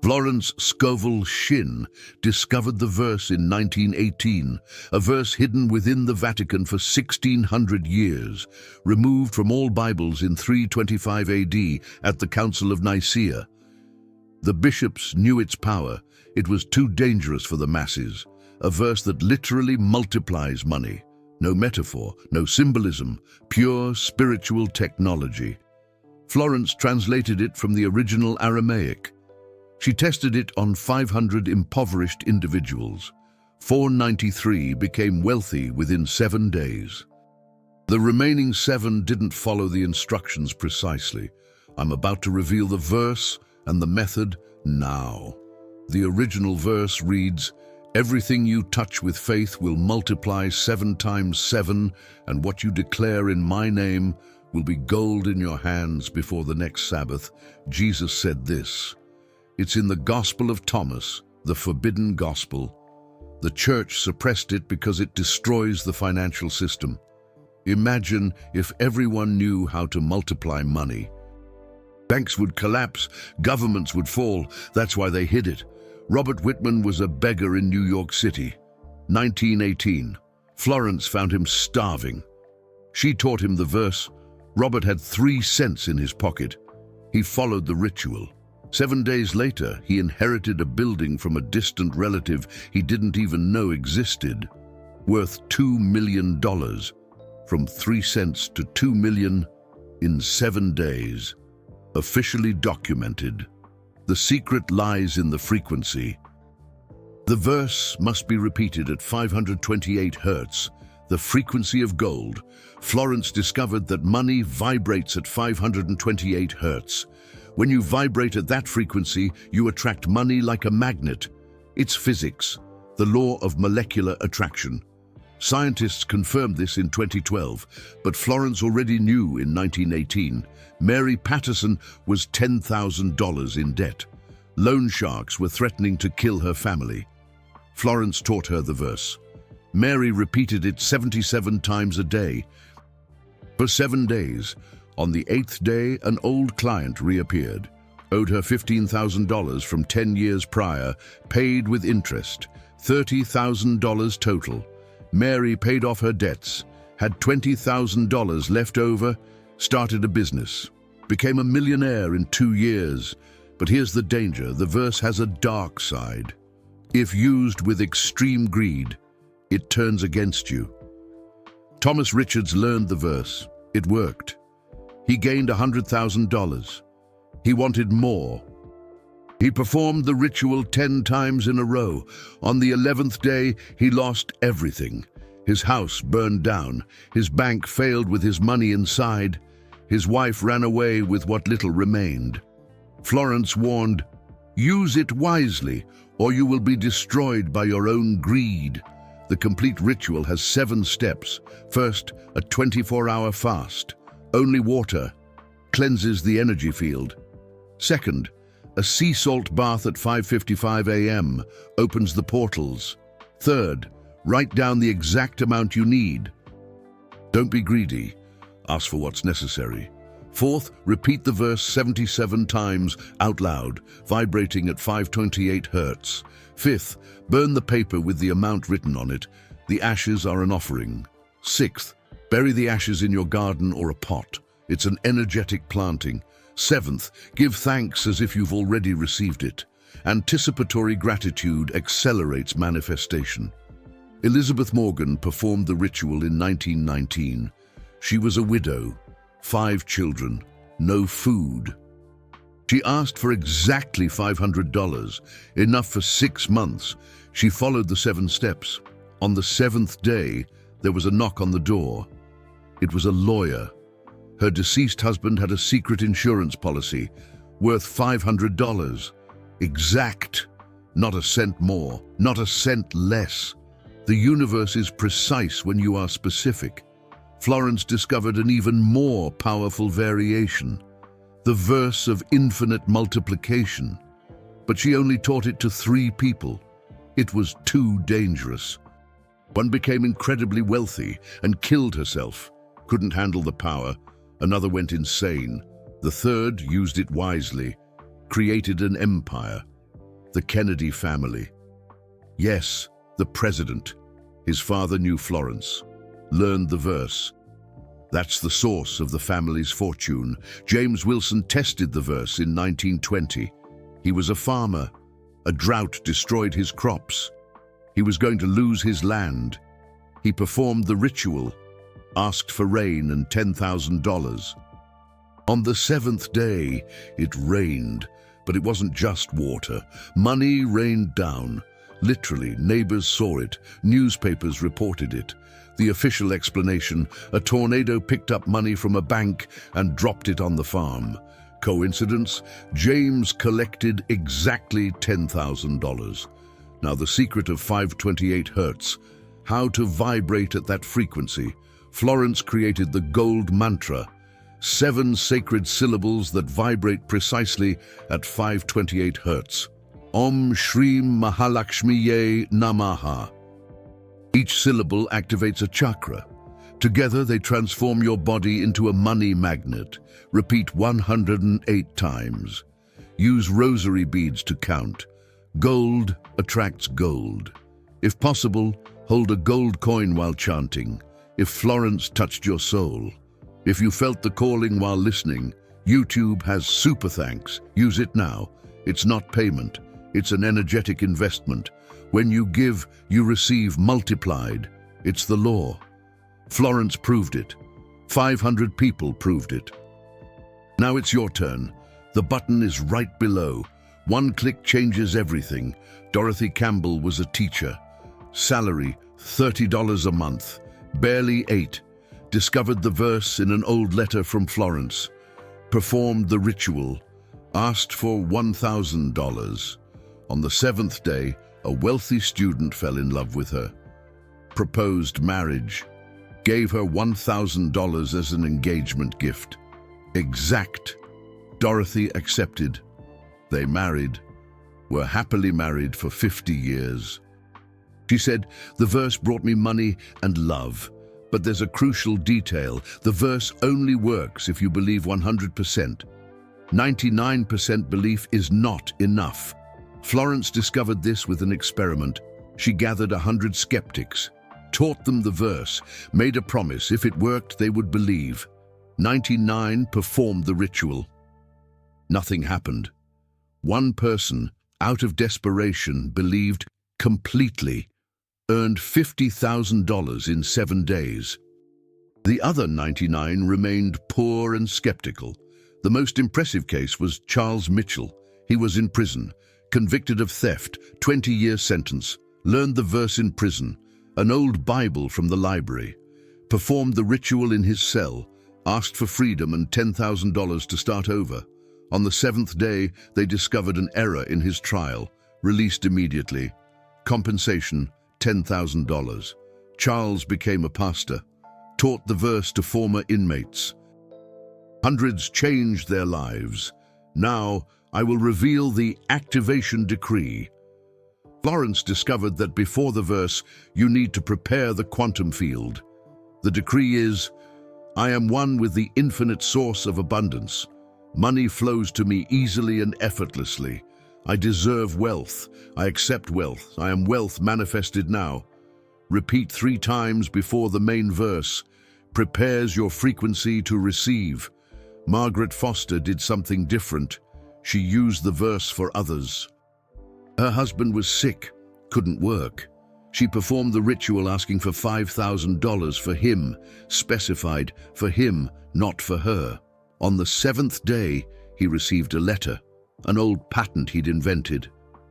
Florence Scovel discovered the verse in 1918, a verse hidden within the Vatican for 1600 years, removed from all Bibles in 325 AD at the Council of Nicaea. The bishops knew its power. It was too dangerous for the masses, a verse that literally multiplies money. No metaphor, no symbolism, pure spiritual technology. Florence translated it from the original Aramaic. She tested it on 500 impoverished individuals. 493 became wealthy within 7 days. The remaining 7 didn't follow the instructions precisely. I'm about to reveal the verse and the method now. The original verse reads, "Everything you touch with faith will multiply 7 times 7, and what you declare in my name will be gold in your hands before the next Sabbath." Jesus said this. It's in the Gospel of Thomas, the forbidden gospel. The church suppressed it because it destroys the financial system. Imagine if everyone knew how to multiply money. Banks would collapse, governments would fall. That's why they hid it. Robert Whitman was a beggar in New York City. 1918. Florence found him starving. She taught him the verse. Robert had 3 cents in his pocket. He followed the ritual. 7 days later, he inherited a building from a distant relative he didn't even know existed, worth $2 million, from 3 cents to 2 million in 7 days. Officially documented. The secret lies in the frequency. The verse must be repeated at 528 hertz, the frequency of gold. Florence discovered that money vibrates at 528 hertz. When you vibrate at that frequency, you attract money like a magnet. It's physics, the law of molecular attraction. Scientists confirmed this in 2012, but Florence already knew in 1918. Mary Patterson was $10,000 in debt. Loan sharks were threatening to kill her family. Florence taught her the verse. Mary repeated it 77 times a day. For 7 days, on the 8th day, an old client reappeared, owed her $15,000 from 10 years prior, paid with interest, $30,000 total. Mary paid off her debts, had $20,000 left over, started a business, became a millionaire in 2 years. But here's the danger, the verse has a dark side. If used with extreme greed, it turns against you. Thomas Richards learned the verse. It worked. He gained $100,000. He wanted more. He performed the ritual 10 times in a row. On the 11th day, he lost everything. His house burned down. His bank failed with his money inside. His wife ran away with what little remained. Florence warned, "Use it wisely, or you will be destroyed by your own greed." The complete ritual has 7 steps. First, a 24-hour fast. Only water cleanses the energy field. Second, a sea salt bath at 5:55 a.m. opens the portals. Third, write down the exact amount you need. Don't be greedy. Ask for what's necessary. Fourth, repeat the verse 77 times out loud, vibrating at 528 hertz. Fifth, burn the paper with the amount written on it. The ashes are an offering. Sixth, bury the ashes in your garden or a pot. It's an energetic planting. Seventh, give thanks as if you've already received it. Anticipatory gratitude accelerates manifestation. Elizabeth Morgan performed the ritual in 1919. She was a widow, 5 children, no food. She asked for exactly $500, enough for 6 months. She followed the 7 steps. On the 7th day, there was a knock on the door. It was a lawyer. Her deceased husband had a secret insurance policy worth $500. Exact. Not a cent more, not a cent less. The universe is precise when you are specific. Florence discovered an even more powerful variation, the verse of infinite multiplication. But she only taught it to 3 people. It was too dangerous. One became incredibly wealthy and killed herself, couldn't handle the power. Another went insane. The third used it wisely, created an empire. The Kennedy family. Yes, the president. His father knew Florence. Learned the verse. That's the source of the family's fortune. James Wilson tested the verse in 1920. He was a farmer. A drought destroyed his crops. He was going to lose his land. He performed the ritual, asked for rain and $10,000. On the seventh day, it rained, but it wasn't just water. Money rained down. Literally, neighbors saw it. Newspapers reported it. The official explanation, a tornado picked up money from a bank and dropped it on the farm. Coincidence? James collected exactly $10,000. Now the secret of 528 hertz. How to vibrate at that frequency. Florence created the gold mantra. 7 sacred syllables that vibrate precisely at 528 hertz. Om Shrim Mahalakshmiye Namaha. Each syllable activates a chakra. Together they transform your body into a money magnet. Repeat 108 times. Use rosary beads to count. Gold attracts gold. If possible, hold a gold coin while chanting. If Florence touched your soul. If you felt the calling while listening, YouTube has super thanks. Use it now. It's not payment. It's an energetic investment. When you give, you receive multiplied. It's the law. Florence proved it. 500 people proved it. Now it's your turn. The button is right below. One click changes everything. Dorothy Campbell was a teacher. Salary, $30 a month. Barely ate. Discovered the verse in an old letter from Florence. Performed the ritual. Asked for $1,000. On the 7th day, a wealthy student fell in love with her. Proposed marriage. Gave her $1,000 as an engagement gift. Exact. Dorothy accepted. They married. Were happily married for 50 years. She said, "The verse brought me money and love. But there's a crucial detail. The verse only works if you believe 100%. 99% belief is not enough." Florence discovered this with an experiment. She gathered 100 skeptics, taught them the verse, made a promise if it worked they would believe. 99 performed the ritual. Nothing happened. One person, out of desperation, believed completely, earned $50,000 in 7 days. The other 99 remained poor and skeptical. The most impressive case was Charles Mitchell. He was in prison, convicted of theft, 20-year sentence, learned the verse in prison, an old Bible from the library, performed the ritual in his cell, asked for freedom and $10,000 to start over. On the 7th day, they discovered an error in his trial, released immediately. Compensation, $10,000. Charles became a pastor, taught the verse to former inmates. Hundreds changed their lives. Now, I will reveal the activation decree. Florence discovered that before the verse, you need to prepare the quantum field. The decree is, I am one with the infinite source of abundance. Money flows to me easily and effortlessly. I deserve wealth. I accept wealth. I am wealth manifested now. Repeat 3 times before the main verse. Prepares your frequency to receive. Margaret Foster did something different. She used the verse for others. Her husband was sick, couldn't work. She performed the ritual asking for $5,000 for him, specified for him, not for her. On the 7th day, he received a letter, an old patent he'd invented.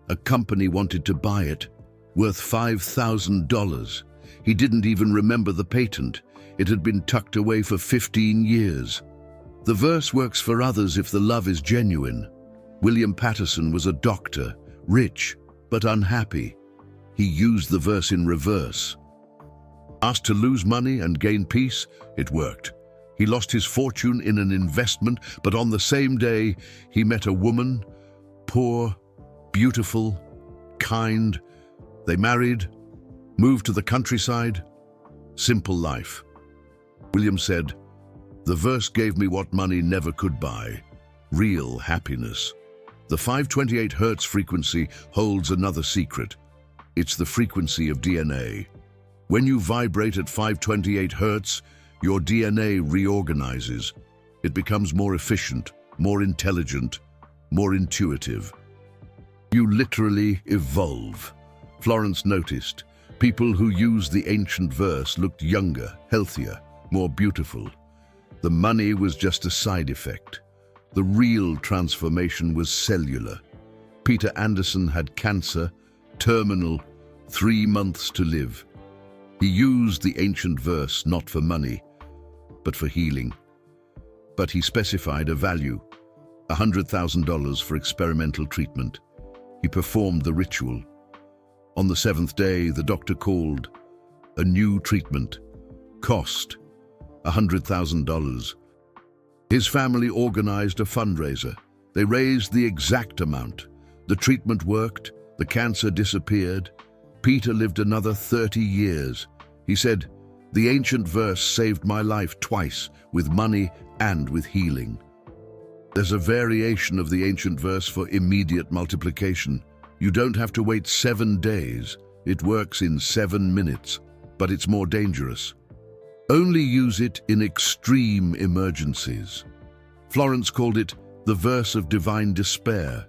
A company wanted to buy it, worth $5,000. He didn't even remember the patent. It had been tucked away for 15 years. The verse works for others if the love is genuine. William Patterson was a doctor, rich but unhappy. He used the verse in reverse. Asked to lose money and gain peace, it worked. He lost his fortune in an investment, but on the same day, he met a woman, poor, beautiful, kind. They married, moved to the countryside. Simple life. William said, "The verse gave me what money never could buy, real happiness." The 528 Hz frequency holds another secret. It's the frequency of DNA. When you vibrate at 528 Hz, your DNA reorganizes. It becomes more efficient, more intelligent, more intuitive. You literally evolve. Florence noticed. People who used the ancient verse looked younger, healthier, more beautiful. The money was just a side effect. The real transformation was cellular. Peter Anderson had cancer, terminal, 3 months to live. He used the ancient verse not for money, but for healing. But he specified a value, $100,000 for experimental treatment. He performed the ritual. On the 7th day, the doctor called. A new treatment. Cost, $100,000. His family organized a fundraiser. They raised the exact amount. The treatment worked. The cancer disappeared. Peter lived another 30 years. He said, "The ancient verse saved my life twice, with money and with healing." There's a variation of the ancient verse for immediate multiplication. You don't have to wait 7 days. It works in 7 minutes, but it's more dangerous. Only use it in extreme emergencies. Florence called it the verse of divine despair.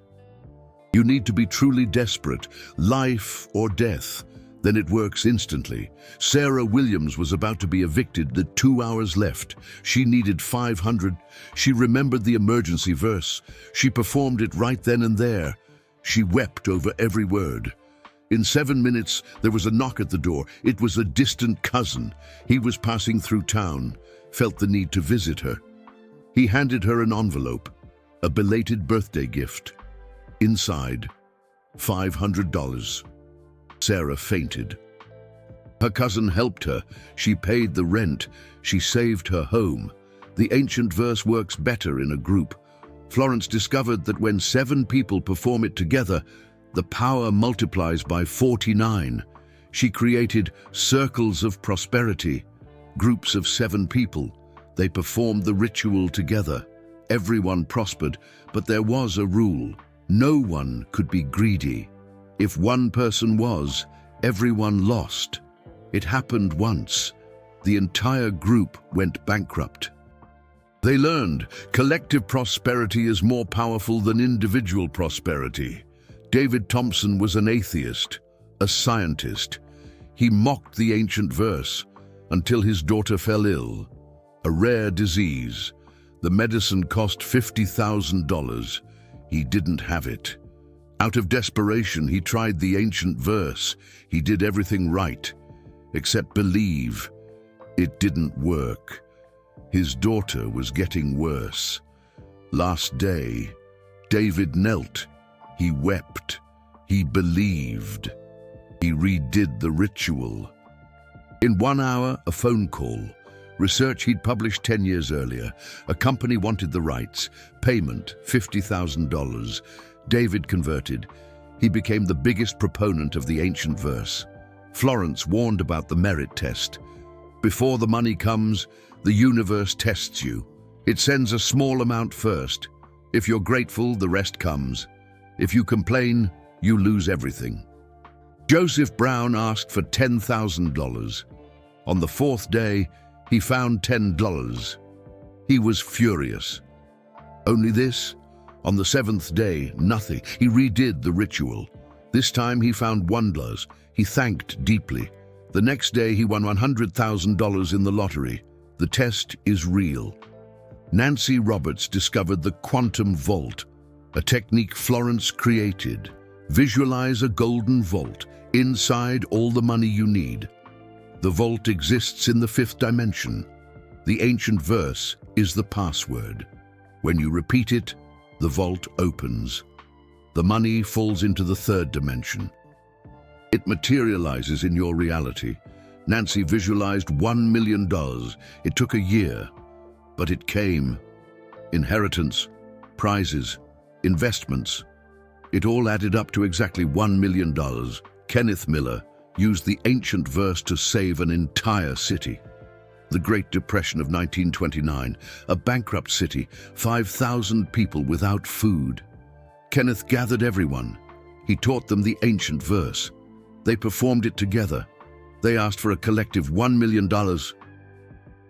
You need to be truly desperate, life or death, then it works instantly. Sarah Williams was about to be evicted with 2 hours left. She needed $500. She remembered the emergency verse. She performed it right then and there. She wept over every word. In 7 minutes, there was a knock at the door. It was a distant cousin. He was passing through town, felt the need to visit her. He handed her an envelope, a belated birthday gift. Inside, $500. Sarah fainted. Her cousin helped her. She paid the rent. She saved her home. The ancient verse works better in a group. Florence discovered that when 7 people perform it together, the power multiplies by 49. She created circles of prosperity, groups of 7 people. They performed the ritual together. Everyone prospered, but there was a rule. No one could be greedy. If one person was, everyone lost. It happened once. The entire group went bankrupt. They learned collective prosperity is more powerful than individual prosperity. David Thompson was an atheist, a scientist. He mocked the ancient verse until his daughter fell ill. A rare disease. The medicine cost $50,000. He didn't have it. Out of desperation, he tried the ancient verse. He did everything right, except believe. It didn't work. His daughter was getting worse. Last day, David knelt. He wept. He believed. He redid the ritual. In 1 hour, a phone call. Research he'd published 10 years earlier. A company wanted the rights. Payment, $50,000. David converted. He became the biggest proponent of the ancient verse. Florence warned about the merit test. Before the money comes, the universe tests you. It sends a small amount first. If you're grateful, the rest comes. If you complain, you lose everything. Joseph Brown asked for $10,000. On the 4th day, he found $10. He was furious. Only this? On the 7th day, nothing. He redid the ritual. This time he found $1. He thanked deeply. The next day he won $100,000 in the lottery. The test is real. Nancy Roberts discovered the quantum vault, a technique Florence created. Visualize a golden vault, inside all the money you need. The vault exists in the 5th dimension. The ancient verse is the password. When you repeat it, the vault opens. The money falls into the 3rd dimension. It materializes in your reality. Nancy visualized $1 million. It took a year, but it came. Inheritance, prizes, investments. It all added up to exactly $1 million. Kenneth Miller used the ancient verse to save an entire city. The Great Depression of 1929, a bankrupt city, 5,000 people without food. Kenneth gathered everyone. He taught them the ancient verse. They performed it together. They asked for a collective $1 million.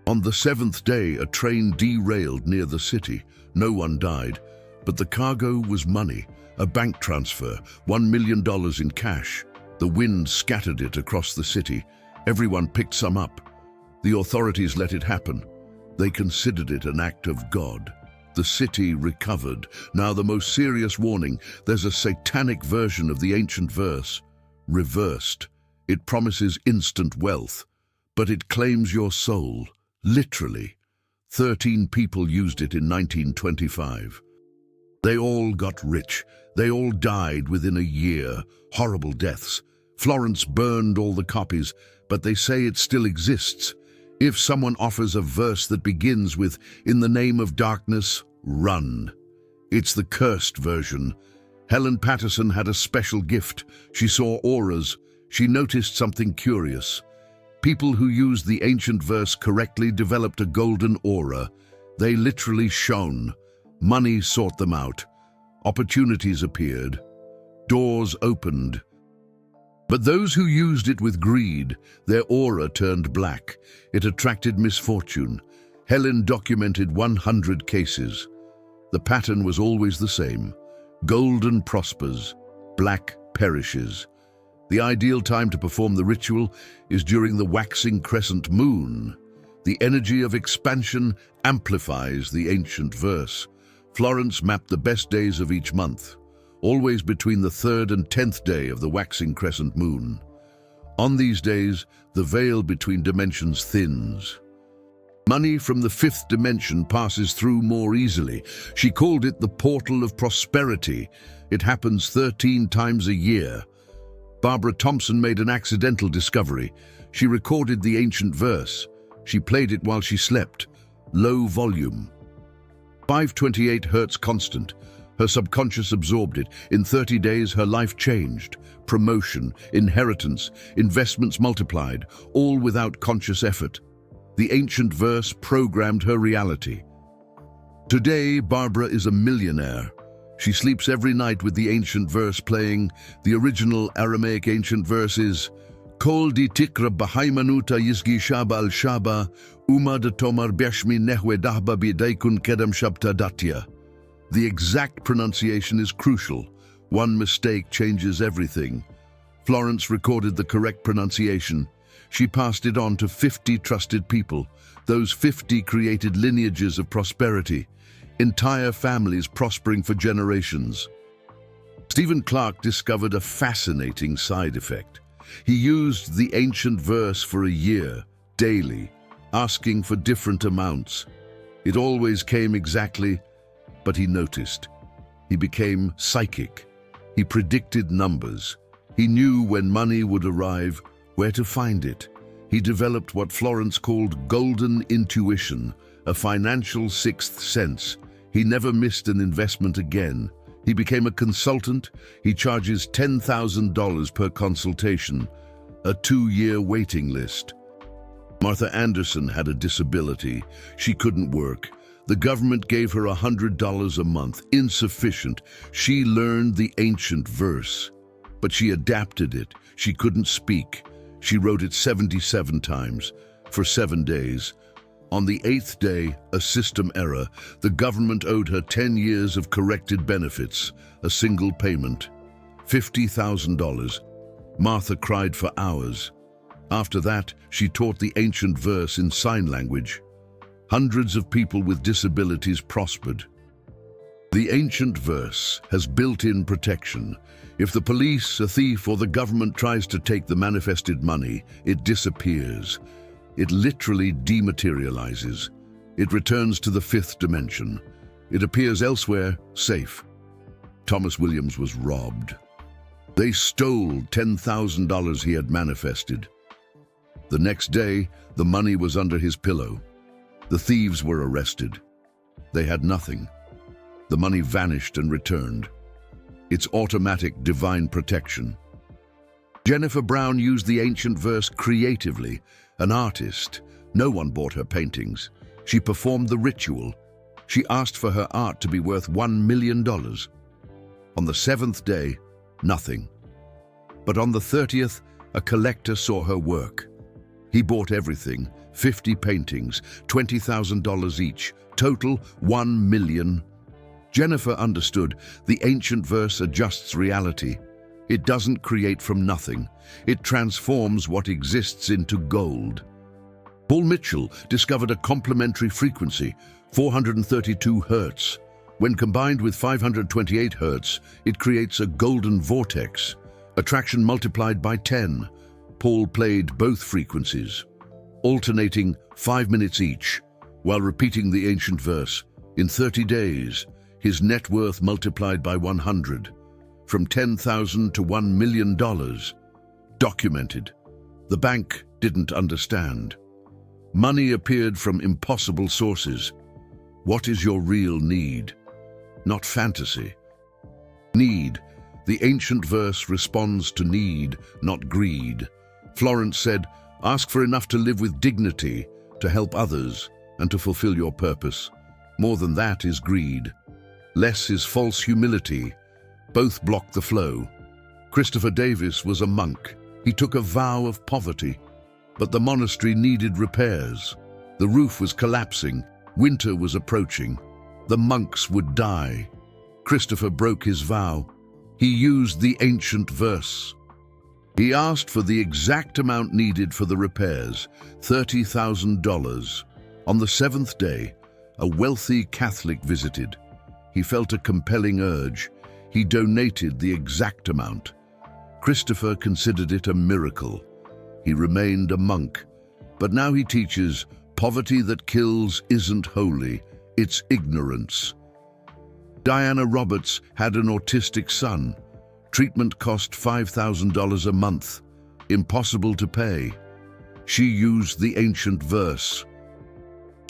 On the seventh day, a train derailed near the city. No one died, but the cargo was money, a bank transfer, $1 million in cash. The wind scattered it across the city. Everyone picked some up. The authorities let it happen. They considered it an act of God. The city recovered. Now the most serious warning, there's a satanic version of the ancient verse, reversed. It promises instant wealth, but it claims your soul, literally. 13 people used it in 1925. They all got rich. They all died within a year. Horrible deaths. Florence burned all the copies, but they say it still exists. If someone offers a verse that begins with, "In the name of darkness, run." It's the cursed version. Helen Patterson had a special gift. She saw auras. She noticed something curious. People who used the ancient verse correctly developed a golden aura. They literally shone. Money sought them out. Opportunities appeared. Doors opened. But those who used it with greed, their aura turned black. It attracted misfortune. Helen documented 100 cases. The pattern was always the same. Golden prospers, black perishes. The ideal time to perform the ritual is during the waxing crescent moon. The energy of expansion amplifies the ancient verse. Florence mapped the best days of each month, always between the 3rd and 10th day of the waxing crescent moon. On these days, the veil between dimensions thins. Money from the 5th dimension passes through more easily. She called it the portal of prosperity. It happens 13 times a year. Barbara Thompson made an accidental discovery. She recorded the ancient verse. She played it while she slept. Low volume. 528 hertz constant. Her subconscious absorbed it. In 30 days, her life changed. Promotion, inheritance, investments multiplied, all without conscious effort. The ancient verse programmed her reality. Today, Barbara is a millionaire. She sleeps every night with the ancient verse playing. The original Aramaic ancient verse is Kol di tikra bahaimanuta yizgi shaba al shaba uma de tomar beshmi nehwe dahba bidaikun kedam shabta datya. The exact pronunciation is crucial. One mistake changes everything. Florence recorded the correct pronunciation. She passed it on to 50 trusted people. Those 50 created lineages of prosperity, entire families prospering for generations. Stephen Clark discovered a fascinating side effect. He used the ancient verse for a year, daily, asking for different amounts. It always came exactly, but he noticed. He became psychic. He predicted numbers. He knew when money would arrive, where to find it. He developed what Florence called golden intuition, a financial sixth sense. He never missed an investment again. He became a consultant. He charges $10,000 per consultation, a 2-year waiting list. Martha Anderson had a disability. She couldn't work. The government gave her $100 a month, insufficient. She learned the ancient verse, but she adapted it. She couldn't speak. She wrote it 77 times, for 7 days. On the 8th day, a system error. The government owed her 10 years of corrected benefits, a single payment, $50,000. Martha cried for hours. After that, she taught the ancient verse in sign language. Hundreds of people with disabilities prospered. The ancient verse has built-in protection. If the police, a thief, or the government tries to take the manifested money, it disappears. It literally dematerializes. It returns to the 5th dimension. It appears elsewhere, safe. Thomas Williams was robbed. They stole $10,000 he had manifested. The next day, the money was under his pillow. The thieves were arrested. They had nothing. The money vanished and returned. It's automatic divine protection. Jennifer Brown used the ancient verse creatively. An artist. No one bought her paintings. She performed the ritual. She asked for her art to be worth $1 million. On the 7th day, nothing. But on the 30th, a collector saw her work. He bought everything, 50 paintings, $20,000 each, total $1 million. Jennifer understood the ancient verse adjusts reality. It doesn't create from nothing. It transforms what exists into gold. Paul Mitchell discovered a complementary frequency, 432 Hz. When combined with 528 Hz, it creates a golden vortex, attraction multiplied by 10. Paul played both frequencies, alternating 5 minutes each, while repeating the ancient verse. In 30 days, his net worth multiplied by 100, from $10,000 to $1 million. Documented. The bank didn't understand. Money appeared from impossible sources. What is your real need? Not fantasy. Need. The ancient verse responds to need, not greed. Florence said, ask for enough to live with dignity, to help others, and to fulfill your purpose. More than that is greed. Less is false humility. Both block the flow. Christopher Davis was a monk. He took a vow of poverty, but the monastery needed repairs. The roof was collapsing. Winter was approaching. The monks would die. Christopher broke his vow. He used the ancient verse. He asked for the exact amount needed for the repairs, $30,000. On the 7th day, a wealthy Catholic visited. He felt a compelling urge. He donated the exact amount. Christopher considered it a miracle. He remained a monk, but now he teaches poverty that kills isn't holy, it's ignorance. Diana Roberts had an autistic son. Treatment cost $5,000 a month. Impossible to pay. She used the ancient verse.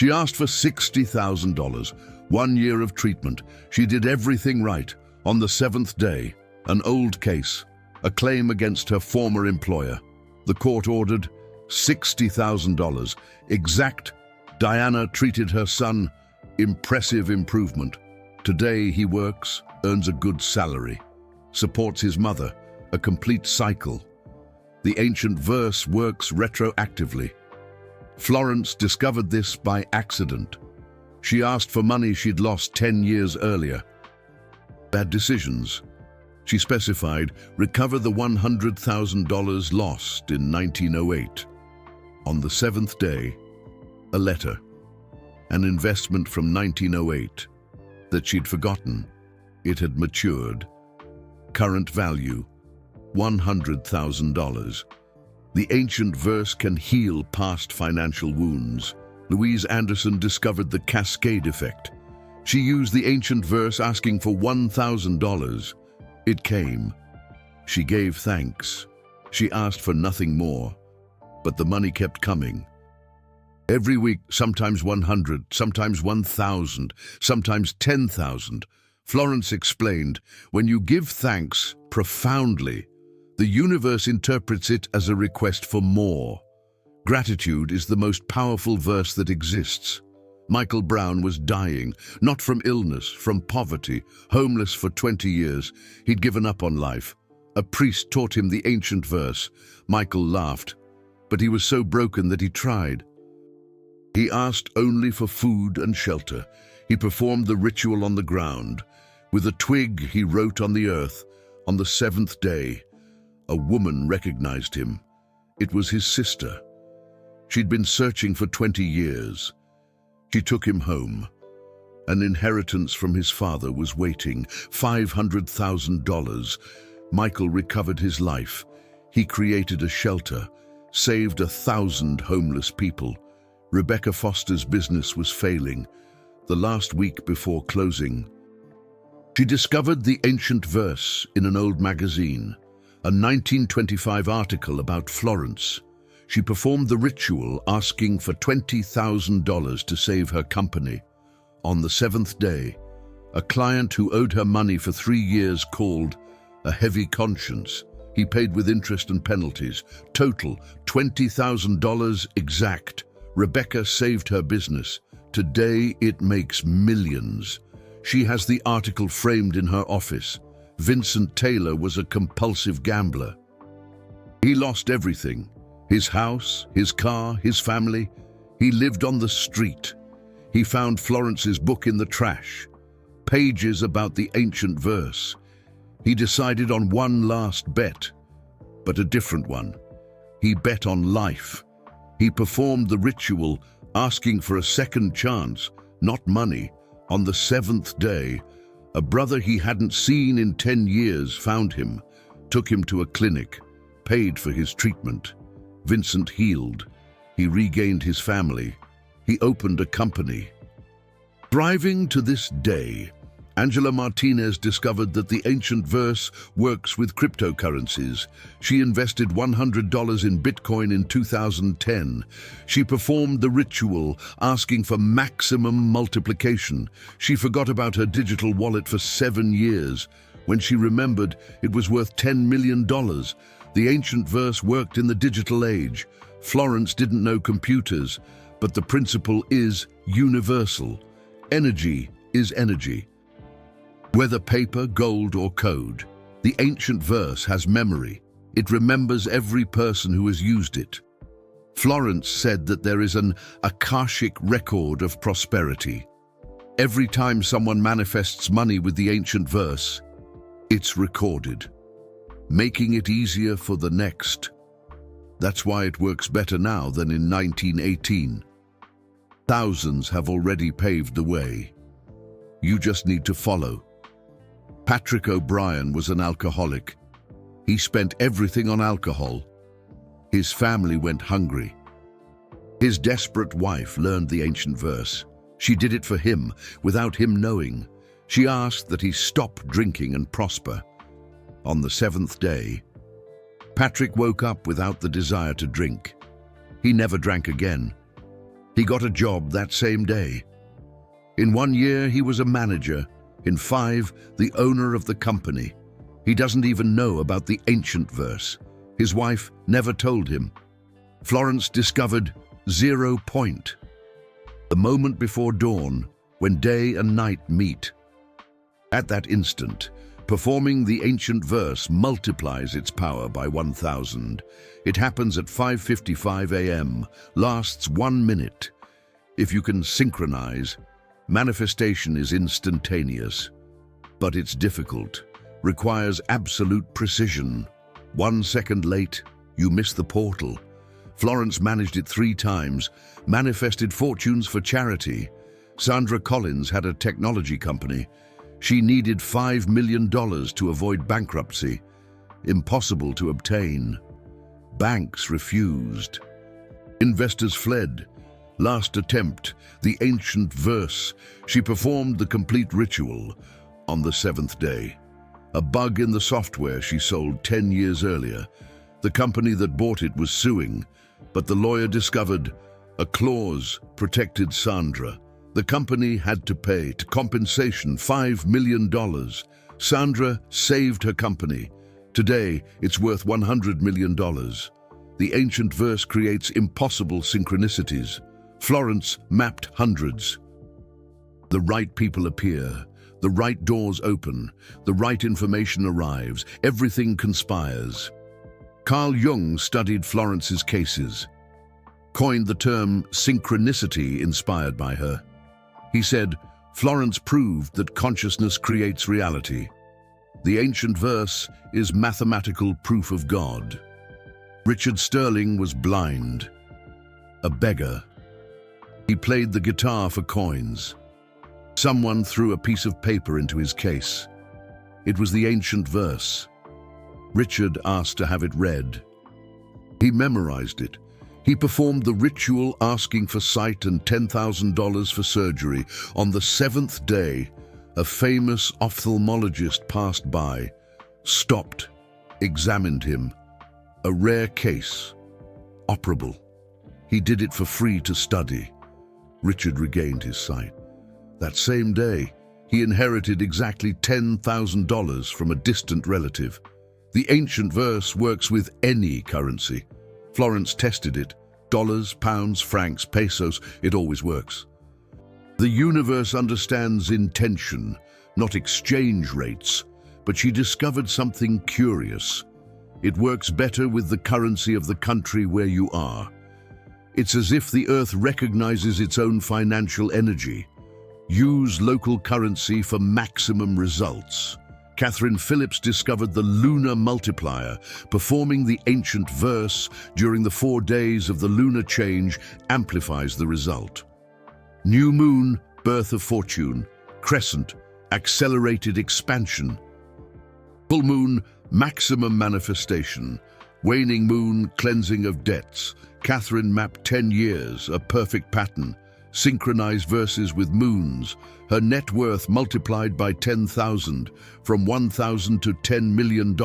She asked for $60,000, 1 year of treatment. She did everything right. On the 7th day, an old case, a claim against her former employer. The court ordered $60,000. Exact. Diana treated her son. Impressive improvement. Today he works, earns a good salary, supports his mother, a complete cycle. The ancient verse works retroactively. Florence discovered this by accident. She asked for money she'd lost 10 years earlier. Bad decisions. She specified, recover the $100,000 lost in 1908. On the 7th day, a letter, an investment from 1908 that she'd forgotten. It had matured. Current value, $100,000. The ancient verse can heal past financial wounds. Louise Anderson discovered the cascade effect. She used the ancient verse asking for $1,000. It came. She gave thanks. She asked for nothing more, but the money kept coming. Every week, sometimes 100, sometimes 1,000, sometimes 10,000. Florence explained, when you give thanks profoundly, the universe interprets it as a request for more. Gratitude is the most powerful verse that exists. Michael Brown was dying, not from illness, from poverty, homeless for 20 years. He'd given up on life. A priest taught him the ancient verse. Michael laughed, but he was so broken that he tried. He asked only for food and shelter. He performed the ritual on the ground. With a twig he wrote on the earth. On the 7th day, a woman recognized him. It was his sister. She'd been searching for 20 years. She took him home. An inheritance from his father was waiting, $500,000. Michael recovered his life. He created a shelter, saved 1,000 homeless people. Rebecca Foster's business was failing. The last week before closing, she discovered the ancient verse in an old magazine, a 1925 article about Florence. She performed the ritual, asking for $20,000 to save her company. On the 7th day, a client who owed her money for 3 years called. A heavy conscience. He paid with interest and penalties. Total, $20,000 exact. Rebecca saved her business. Today it makes millions. She has the article framed in her office. Vincent Taylor was a compulsive gambler. He lost everything: his house, his car, his family. He lived on the street. He found Florence's book in the trash, pages about the ancient verse. He decided on one last bet, but a different one. He bet on life. He performed the ritual, asking for a second chance, not money. On the seventh day, a brother he hadn't seen in 10 years found him, took him to a clinic, paid for his treatment. Vincent healed. He regained his family. He opened a company. Thriving to this day, Angela Martinez discovered that the ancient verse works with cryptocurrencies. She invested $100 in Bitcoin in 2010. She performed the ritual, asking for maximum multiplication. She forgot about her digital wallet for 7 years. When she remembered, it was worth $10 million. The ancient verse worked in the digital age. Florence didn't know computers, but the principle is universal. Energy is energy. Whether paper, gold, or code, the ancient verse has memory. It remembers every person who has used it. Florence said that there is an Akashic record of prosperity. Every time someone manifests money with the ancient verse, it's recorded, making it easier for the next. That's why it works better now than in 1918. Thousands have already paved the way. You just need to follow. Patrick O'Brien was an alcoholic. He spent everything on alcohol. His family went hungry. His desperate wife learned the ancient verse. She did it for him, without him knowing. She asked that he stop drinking and prosper. On the seventh day, Patrick woke up without the desire to drink. He never drank again. He got a job that same day. In 1 year, he was a manager. In 5, the owner of the company. He doesn't even know about the ancient verse. His wife never told him. Florence discovered 0 point. The moment before dawn, when day and night meet. At that instant, performing the ancient verse multiplies its power by 1,000. It happens at 5:55 a.m., lasts 1 minute. If you can synchronize, manifestation is instantaneous. But it's difficult, requires absolute precision. 1 second late, you miss the portal. Florence managed it 3 times, manifested fortunes for charity. Sandra Collins had a technology company. She needed $5 million to avoid bankruptcy. Impossible to obtain. Banks refused. Investors fled. Last attempt, the ancient verse. She performed the complete ritual on the 7th day. A bug in the software she sold 10 years earlier. The company that bought it was suing, but the lawyer discovered a clause protected Sandra. The company had to pay compensation $5 million. Sandra saved her company. Today, it's worth $100 million. The ancient verse creates impossible synchronicities. Florence mapped hundreds. The right people appear. The right doors open. The right information arrives. Everything conspires. Carl Jung studied Florence's cases, coined the term synchronicity inspired by her. He said, Florence proved that consciousness creates reality. The ancient verse is mathematical proof of God. Richard Sterling was blind, a beggar. He played the guitar for coins. Someone threw a piece of paper into his case. It was the ancient verse. Richard asked to have it read. He memorized it. He performed the ritual, asking for sight and $10,000 for surgery. On the 7th day, a famous ophthalmologist passed by, stopped, examined him. A rare case, operable. He did it for free to study. Richard regained his sight. That same day, he inherited exactly $10,000 from a distant relative. The ancient verse works with any currency. Florence tested it. Dollars, pounds, francs, pesos, it always works. The universe understands intention, not exchange rates. But she discovered something curious. It works better with the currency of the country where you are. It's as if the earth recognizes its own financial energy. Use local currency for maximum results. Catherine Phillips discovered the lunar multiplier. Performing the ancient verse during the 4 days of the lunar change amplifies the result. New moon, birth of fortune. Crescent, accelerated expansion. Full moon, maximum manifestation. Waning moon, cleansing of debts. Catherine mapped 10 years, a perfect pattern. Synchronized verses with moons. Her net worth multiplied by 10,000, from 1,000 to $10 million.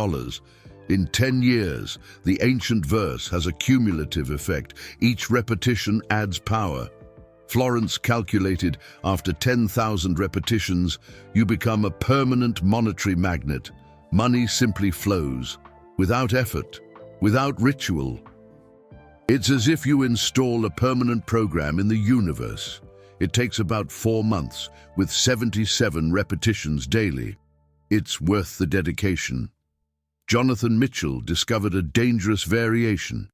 In 10 years, the ancient verse has a cumulative effect. Each repetition adds power. Florence calculated, after 10,000 repetitions, you become a permanent monetary magnet. Money simply flows, without effort, without ritual. It's as if you install a permanent program in the universe. It takes about 4 months, with 77 repetitions daily. It's worth the dedication. Jonathan Mitchell discovered a dangerous variation.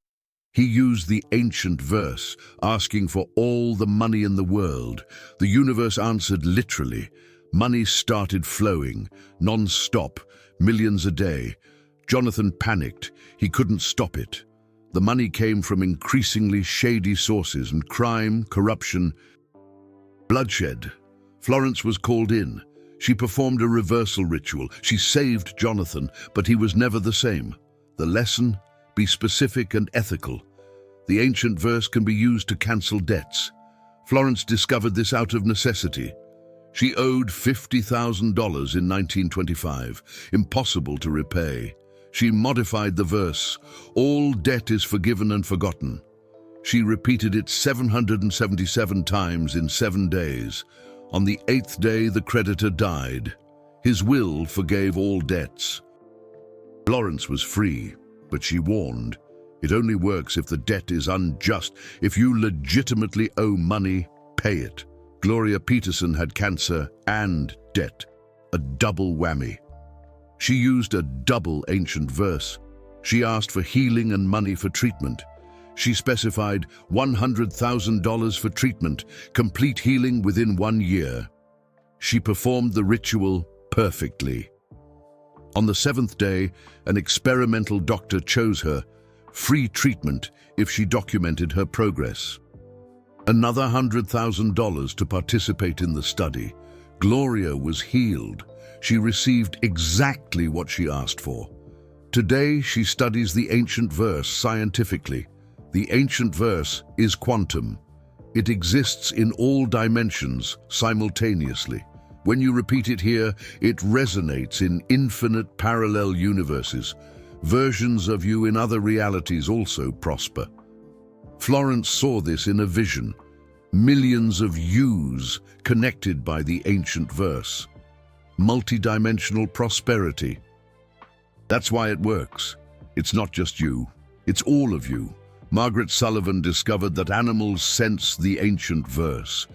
He used the ancient verse, asking for all the money in the world. The universe answered literally. Money started flowing, non-stop, millions a day. Jonathan panicked. He couldn't stop it. The money came from increasingly shady sources and crime, corruption, bloodshed. Florence was called in. She performed a reversal ritual. She saved Jonathan, but he was never the same. The lesson? Be specific and ethical. The ancient verse can be used to cancel debts. Florence discovered this out of necessity. She owed $50,000 in 1925, impossible to repay. She modified the verse, all debt is forgiven and forgotten. She repeated it 777 times in 7 days. On the 8th day, the creditor died. His will forgave all debts. Florence was free, but she warned, it only works if the debt is unjust. If you legitimately owe money, pay it. Gloria Peterson had cancer and debt, a double whammy. She used a double ancient verse. She asked for healing and money for treatment. She specified $100,000 for treatment, complete healing within 1 year. She performed the ritual perfectly. On the 7th day, an experimental doctor chose her, free treatment if she documented her progress. Another $100,000 to participate in the study. Gloria was healed. She received exactly what she asked for. Today, she studies the ancient verse scientifically. The ancient verse is quantum. It exists in all dimensions simultaneously. When you repeat it here, it resonates in infinite parallel universes. Versions of you in other realities also prosper. Florence saw this in a vision. Millions of yous connected by the ancient verse. Multidimensional prosperity. That's why it works. It's not just you, it's all of you. Margaret Sullivan discovered that animals sense the ancient verse.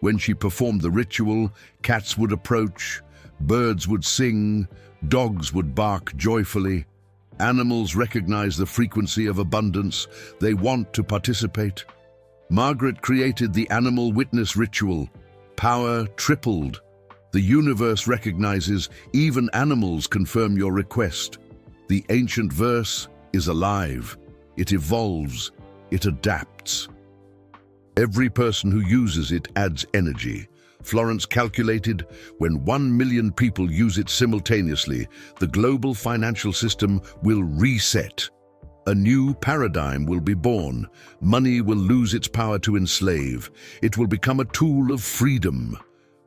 When she performed the ritual, cats would approach, birds would sing, dogs would bark joyfully. Animals recognize the frequency of abundance. They want to participate. Margaret created the animal witness ritual. Power tripled. The universe recognizes even animals confirm your request. The ancient verse is alive. It evolves. It adapts. Every person who uses it adds energy. Florence calculated when 1 million people use it simultaneously, the global financial system will reset. A new paradigm will be born. Money will lose its power to enslave. It will become a tool of freedom.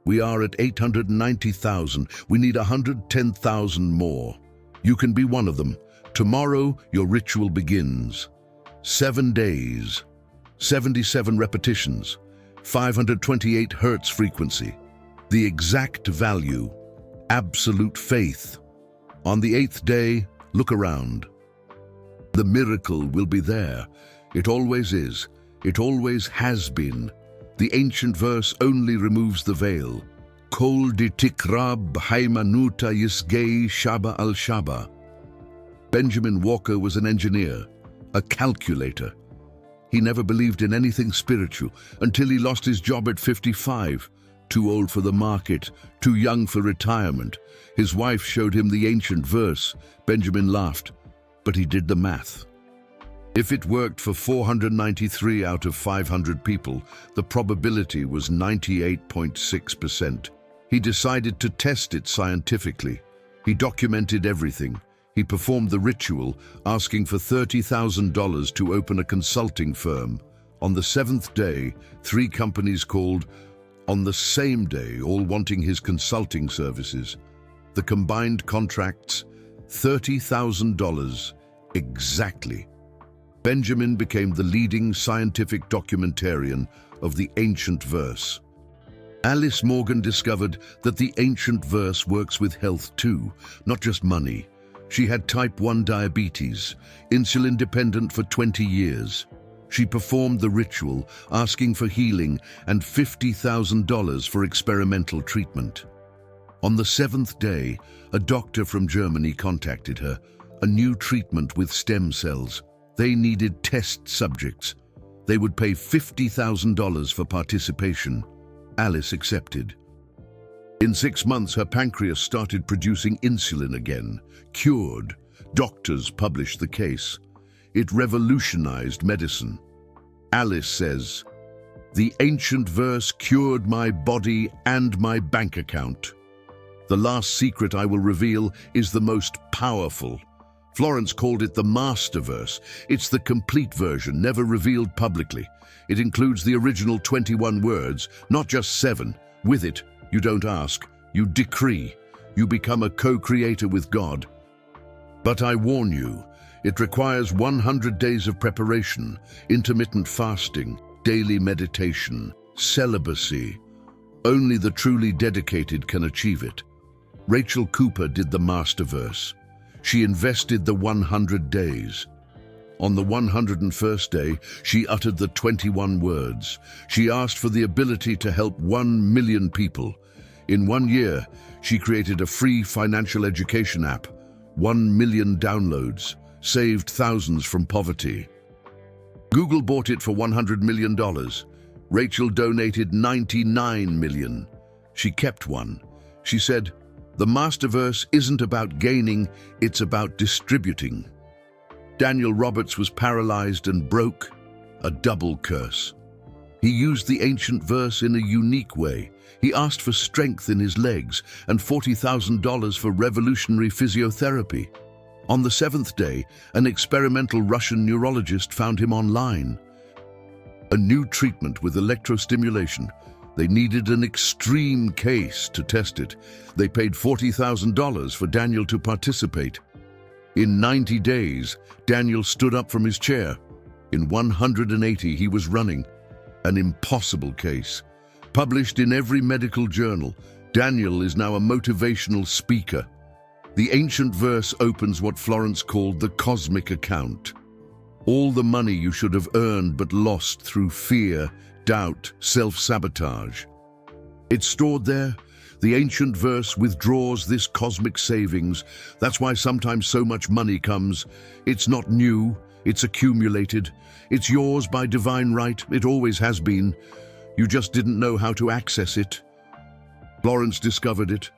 We are at 890,000. We need 110,000 more. You can be one of them. Tomorrow, your ritual begins. 7 days, 77 repetitions, 528 hertz frequency. The exact value, absolute faith. On the 8th day, look around. The miracle will be there. It always is. It always has been. The ancient verse only removes the veil. Kol di tikrab haimanuta yisgei shaba al-shaba. Benjamin Walker was an engineer, a calculator. He never believed in anything spiritual until he lost his job at 55. Too old for the market, too young for retirement. His wife showed him the ancient verse. Benjamin laughed, but he did the math. If it worked for 493 out of 500 people, the probability was 98.6%. He decided to test it scientifically. He documented everything. He performed the ritual, asking for $30,000 to open a consulting firm. On the seventh day, 3 companies called on the same day, all wanting his consulting services. The combined contracts, $30,000 exactly. Benjamin became the leading scientific documentarian of the ancient verse. Alice Morgan discovered that the ancient verse works with health too, not just money. She had type 1 diabetes, insulin dependent for 20 years. She performed the ritual, asking for healing and $50,000 for experimental treatment. On the 7th day, a doctor from Germany contacted her, a new treatment with stem cells. They needed test subjects. They would pay $50,000 for participation. Alice accepted. In 6 months, her pancreas started producing insulin again. Cured. Doctors published the case. It revolutionized medicine. Alice says, "The ancient verse cured my body and my bank account. The last secret I will reveal is the most powerful." Florence called it the master verse. It's the complete version, never revealed publicly. It includes the original 21 words, not just 7. With it, you don't ask, you decree. You become a co-creator with God. But I warn you, it requires 100 days of preparation, intermittent fasting, daily meditation, celibacy. Only the truly dedicated can achieve it. Rachel Cooper did the master verse. She invested the 100 days. On the 101st day, she uttered the 21 words. She asked for the ability to help 1 million people. In 1 year, she created a free financial education app, 1 million downloads, saved thousands from poverty. Google bought it for $100 million. Rachel donated 99 million. She kept one. She said, "The Masterverse isn't about gaining, it's about distributing." Daniel Roberts was paralyzed and broke, a double curse. He used the ancient verse in a unique way. He asked for strength in his legs and $40,000 for revolutionary physiotherapy. On the 7th day, an experimental Russian neurologist found him online. A new treatment with electrostimulation. They needed an extreme case to test it. They paid $40,000 for Daniel to participate. In 90 days, Daniel stood up from his chair. In 180, he was running. An impossible case. Published in every medical journal, Daniel is now a motivational speaker. The ancient verse opens what Florence called the cosmic account. All the money you should have earned but lost through fear, doubt, self-sabotage. It's stored there. The ancient verse withdraws this cosmic savings. That's why sometimes so much money comes. It's not new, it's accumulated. It's yours by divine right. It always has been. You just didn't know how to access it. Florence discovered it.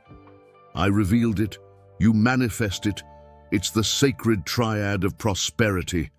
I revealed it. You manifest it. It's the sacred triad of prosperity.